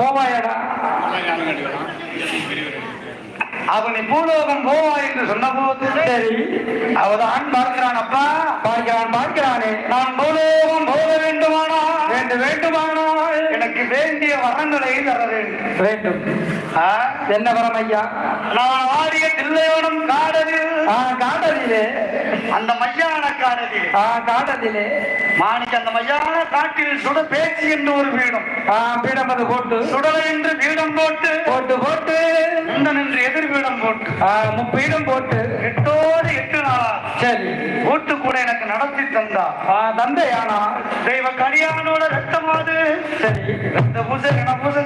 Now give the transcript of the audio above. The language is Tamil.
போவாயடா. அவனை பூலோகம் போவா என்று சொன்ன போது சரி அவதான் பார்க்கிறான். அப்பா பார்க்கிறானே நான் பூலோகம் போக வேண்டுமானா எனக்கு வேண்டிய வரங்களை தர வேண்டும். என்ன வரம் ஐயா? நான் ஆடிய தில்லையோடும் காடலிலே அந்த மையான காடலிலே மாணிக்க அந்த மையான காட்டில் சுட பேச்சு என்று ஒரு பீடம் அது போட்டு சுடலை என்று பீடம் போட்டு என்று எதிர்பீடம் போட்டு முப்பீடம் போட்டு 8 நாளா சரி ஓட்டு கூட எனக்கு நடத்தி தந்தையானா தெய்வ கல்யாணோட ரத்தமாது சரி இந்த பூசை